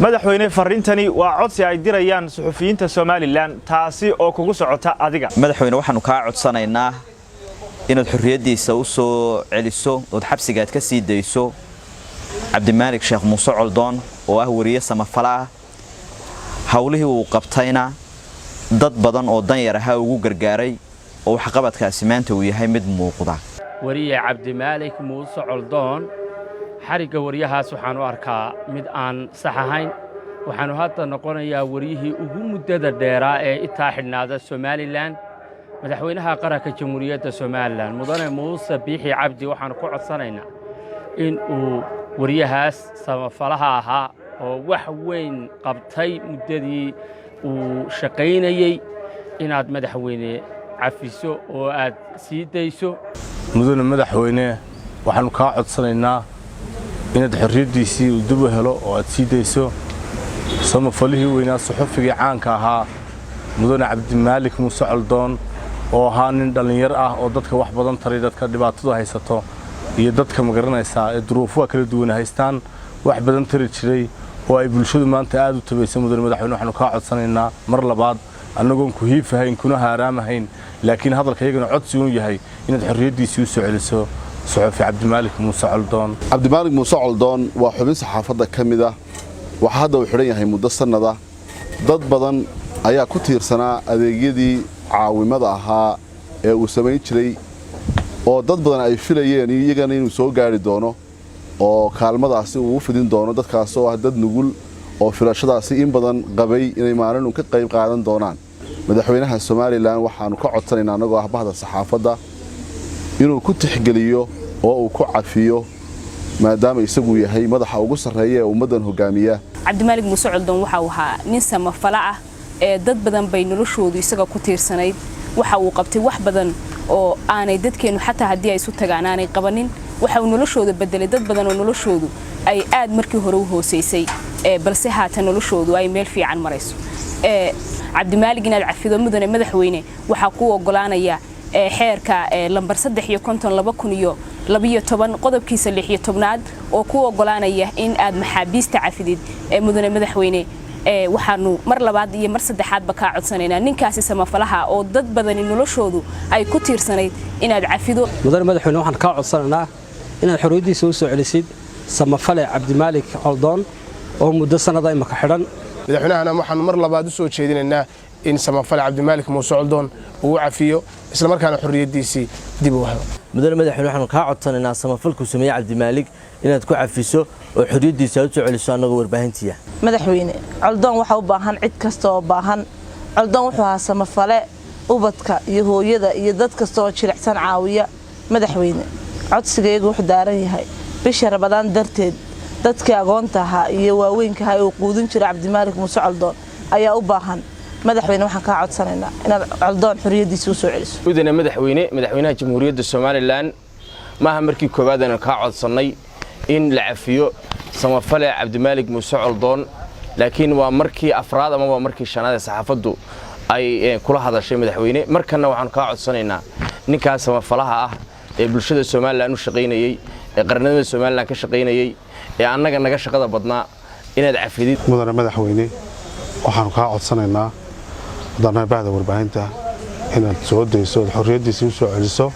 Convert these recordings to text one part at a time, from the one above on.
madaxweyne farintani waa codsi ay dirayaan suxufiyiinta Soomaaliland taasi oo kugu socota adiga madaxweyne waxaanu ka codsanaynaa inaad xurriyadiisa u soo celiso oo xabsigaad ka sii dayso Cabdimaalik Sheekh Muuse Coldoon oo ah wariye samafala hawlihii uu qabtayna dad badan oo dan yar ah ugu gargaaray oo wax qabadkaasi maanta uu yahay mid muuqda wariye Cabdimaalik Muuse Coldoon xariga wariyahaas waxaan u arkaa mid aan sax ahayn waxaanu hadda noqonayaa wariyihii ugu muddada dheeraa ee intaa xidhnaada Soomaaliland madaxweynaha qaranka jamhuuriyadda Soomaaliland mudane Muuse Biixi Cabdi waxaanu ku codsanaynaa in uu wariyahaas samafalaha ahaa oo wax weyn qabtay muddadii uu shaqaynayay inaad madaxweyne cafiso oo aad sii dayso mudane madaxweyne waxaanu ka codsanaynaa inaad xorriyadiisii u dib u helo oo aad sii dayso samafalihii weynaa suxufiga caanka ahaa mudane Cabdimaalik Muuse Coldoon oo ahaa nin dhalinyar ah oo dadka wax badan taray dadka dhibaatada haysato iyo dadka magaranaysa ee duruufaha kala duwan haystaan wax badan tari jiray oo ay bulshadu maanta aad u tabaysan mudane madaxweyne waxaanu ka codsanaynaa mar labaad annagoon ku hiifahayn kuna haaraamahayn laakiin hadalkaygana codsi uu yahay inaad xorriyadiisii u soo celiso صحفي Cabdimaalik Muuse Coldoon Cabdimaalik Muuse Coldoon waa xubin saxaafadda kamid ah waxa hadda uu xiran yahay muddo sanada dad badan ayaa ku tiirsanaa adeegyadii caawimada ahaa ee uu sameyn jiray oo dad badan ay filayeen iyagana inuu soo gaari doono oo kaalmadaasi uu fidin doono dadkaas oo ah dad nugul oo filashadaasi in badan qabay inay maalin ka qayb qaadan doonaan madaxweynaha Soomaaliland waxaanu ka codsanaynaa anagoo ah bahda saxaafadda inuu ku tixgeliyo oo uu ku cafiyo maadaama isagu yahay madaxa ugu sareeya ee ummadan hogaamiya Cabdimaalik Muuse Coldoon waxa uu ahaa nin samafala ah ee dad badan bay noloshoodu isaga ku tiirsanayd waxa uu qabtay wax badan oo aanay dadkeenu xataa hadii ay isu tagaan aanay qabanin waxa uu noloshooda bedelay dad badan oo noloshoodu ay aad markii hore u hooseysay balse haatan noloshoodu ay meel fiican marayso Cabdimaalik inaad cafido mudane madaxweyne waxa ku ogolaanaya xeerka lambar 352 qodobkiisa 16aad oo ku ogolaanaya in aad maxaabiista cafidid mudane madaxweyne waxaanu mar labaad iyo mar saddexaadba ka codsanaynaa ninkaasi samafalaha oo dad badan noloshoodu ay ku tiirsanayd inaad cafido mudane madaxweyne waxaan ka codsanaynaa inaad xorriyadiisa u soo celisid samafale Cabdimaalik Coldoon oo muddo sanada imaka xidhan madaxweynahana waxaan mar labaad u soo jeedinaynaa in samafale Cabdimaalik Muuse Coldoon uu cafiyo isla markaana xorriyadiisii dib u helo mudane madaxweyne waxaan ka codsanaynaa samafalku sameeyay Cabdimaalik inaad ku cafiso oo xorriyadiisa u soo celiso anagoo warbaahintiya madaxweyne Coldoon waxa u baahan cid kasta oo baahan Coldoon wuxuu ahaa samafale ubadka iyo hooyada iyo dad kasta oo jilicsan caawiya madaxweyne codsigaygu wuxuu daaran yahay bisha Ramadaan darteed dadka agoonta ahaa iyo waaweynka ay u quudin jiray Cabdimaalik Muuse Coldoon ayaa u baahan madaxweyne waxaan ka codsanaynaa inaad Coldoon xorriyadiisa u soo celiso mudane madaxweynaha jamhuuriyadda Soomaaliland maaha markii koobaad aan ka codsanay in la cafiyo samafale Cabdimaalik Muuse Coldoon laakiin waa markii afraad ama waa markii shanaad saxaafaddu ay kula hadashay madaxweyne markana waxaan ka codsanaynaa ninkaas samafalaha ah ee bulshada Soomaaliland u shaqaynayay ee qarnimada Soomaaliland ka shaqaynayay ee annaga naga shaqada badnaa inaad cafidid mudane madaxweyne waxaan ka codsanaynaa wadana baahda warbaahinta inaad soo dayso xorriyadiisa u soo celiso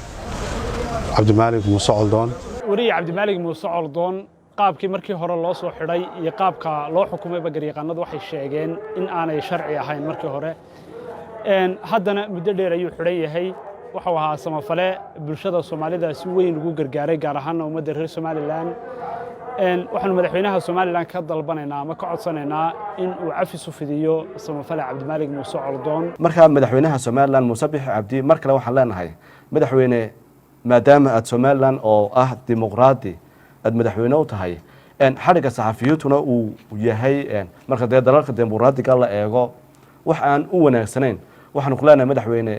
Cabdimaalik Muuse Coldoon wariye Cabdimaalik Muuse Coldoon qaabkii markii hore loo soo xidhay iyo qaabka loo xukumay bagariyaqaanadu waxay sheegeen in aanay sharci ahayn markii hore haddana muddo dheer ayuu xidhan yahay wuxuu ahaa samafale bulshada Soomaalida si weyn ugu gargaaray gaar ahaan ummadda reer Soomaaliland waxaan madaxweynaha Soomaaliland ka dalbanaynaa ama ka codsanaynaa in uu cafis u fidiyo samafale Cabdimaalik Muuse Coldoon marka madaxweynaha Soomaaliland Muuse Biixi Cabdi mar kale waxaan leenahay madaxweyne maadaama aad Soomaaliland oo ah dimuqraadi aad madaxweyne u tahay xariga saxafiyiintuna uu yahay marka dalalka dimuqraadiga la eego wax aan u wanaagsanayn waxaan ku leenahay madaxweyne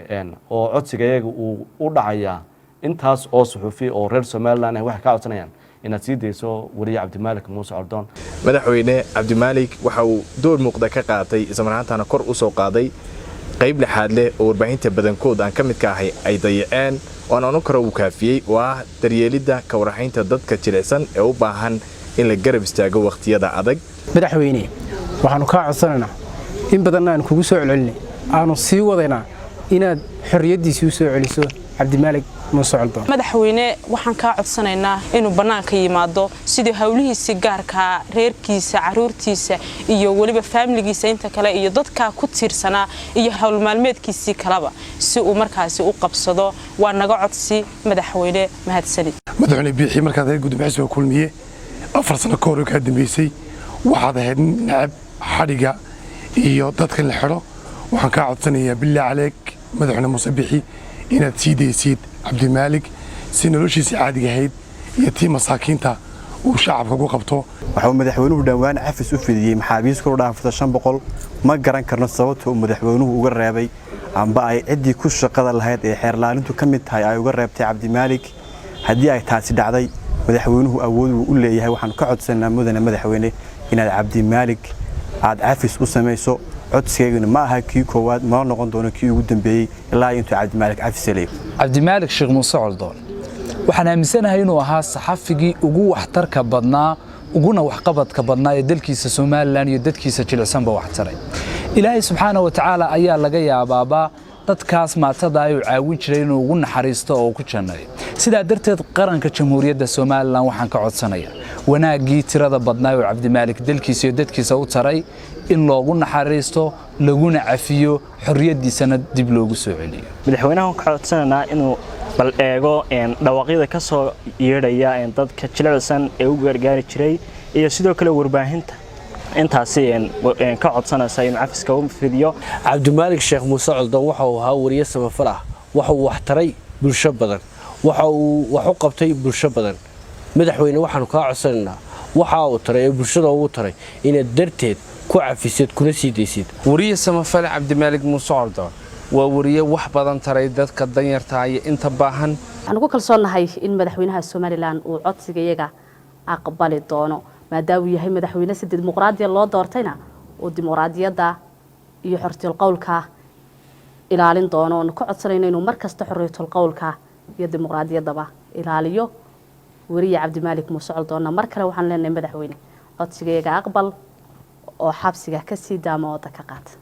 oo codsigayaga uu u dhacaya intaas oo suxufi oo reer Soomaaliland ah wax ka codsanayaan inaad sii dayso wariye Cabdimaalik Muuse Coldoon madaxweyne Cabdimaalik waxa uu door muuqda ka qaatay ismarnaantana kor u soo qaaday qayb lixaad leh oo warbaahinta badankood aan ka mid ka ahay ay dayaceen oo aan karo uu kaafiyay waa daryeelida ka warhaynta dadka jilicsan ee u baahan in la garab istaago waqtiyada adag madaxweyne waxaanu kaa codsanaynaa in badanna aan kugu soo celcelinay aanu sii wadaynaa inaad xorriyaddiisii u soo celiso cabdimaalig muuse coldoon madaxweyne waxaan kaa codsanaynaa inuu bannaanka yimaado sidii howlihiisii gaarkaa reerkiisa caruurtiisa iyo weliba faamiligiisa inta kale iyo dadkaa ku tiirsanaa iyo howl maalmeedkiisii kaleba si uu markaasi u qabsado waa naga codsi madaxweyne mahadsanid madaxweyne biixi markaad ahayd gudoomiyaha kulmiye 4 sano ka hor ka dambeysay waxaad ahayd nacab xadhiga iyo dadka la xiro waxaan kaa codsanayaa bilaa caleeg madaxweyne muuse biixi inaad sii daysid cabdimaalig si noloshiisa caadiga ahayd iyo tii masaakiinta uu shacabka ku qabto waxuu madaxweynuhu dhawaan cafis u fidiyey maxaabiis kor u dhaafta 500 ma garan karno sababta uu madaxweynuhu uga reebay amba ay cidii ku shaqada lahayd ee xeerlaalintu ka mid tahay ay uga reebtay cabdimaalig haddii ay taasi dhacday madaxweynuhu awood uu u leeyahay waxaan ka codsanaynaa mudane madaxweyne inaad cabdimaalig aad cafis u samayso codsigeena ma aha kii koowaad ma noqon doono kii ugu dambeeyay ilaa intuu cabdimaalig cafis leeyahay cabdimaalig sheekh muuse coldoon waxaan aaminsanahay inuu ahaa saxafigii ugu waxtarka badnaa uguna waxqabadka badnaa ee dalkiisa Soomaaliland iyo dadkiisa jilicsanba wax taray ilaahay subxaanahu wa ta'ala ayaa laga yaabaaba dadkaas maatada ay caawin jiray inuu ugu naxariisto oo ku jannayo sidaa darteed qaranka jamhuuriyadda Soomaaliland waxaan ka codsanayaa wanaagii tirada badnaa ee cabdimaalig dalkiisa iyo dadkiisa u taray in loogu naxariisto laguna cafiyo xorriyadiisana dib loogu soo celiyo madaxweynaha ka codsanaa inuu bal eego dhawaaqyada ka soo yeedhaya dadka jilicsan ee u gargaari jiray iyo sidoo kale warbaahinta intaasi ka codsanaysa in cafiska uu fidiyo cabdimaalig sheekh muuse coldoon waxa uu ahaa wariye samafal ah waxa uu wax taray bulsho badan waxa uu wax u qabtay bulsho badan madaxweyne waxaanu kaa codsanaynaa waxa uu taray ee bulshada ugu taray inaad darteed ku cafisid kuna sii daysid wariye samafal cabdimaalig muuse coldoon waa wariye wax badan taray dadka danyarta iyo inta baahan waxaan ku kalsoonahay in madaxweynaha Soomaaliland uu codsiga iyaga aqbali doono maadaama uu yahay madaxweyne si dimuqraadiya loo doortayna oo dimuqraadiyadda iyo xorriyadda qowlka ilaalin doono oo ka codsanayna inuu markasta xorriyadda qowlka iyo dimuqraadiyaddaba ilaaliyo wariye cabdimaalig muuse coldoon mar kale waxaan leenahay madaxweyne codsiga iyaga aqbal oo xabsiga ka sii daamo oo ka qaata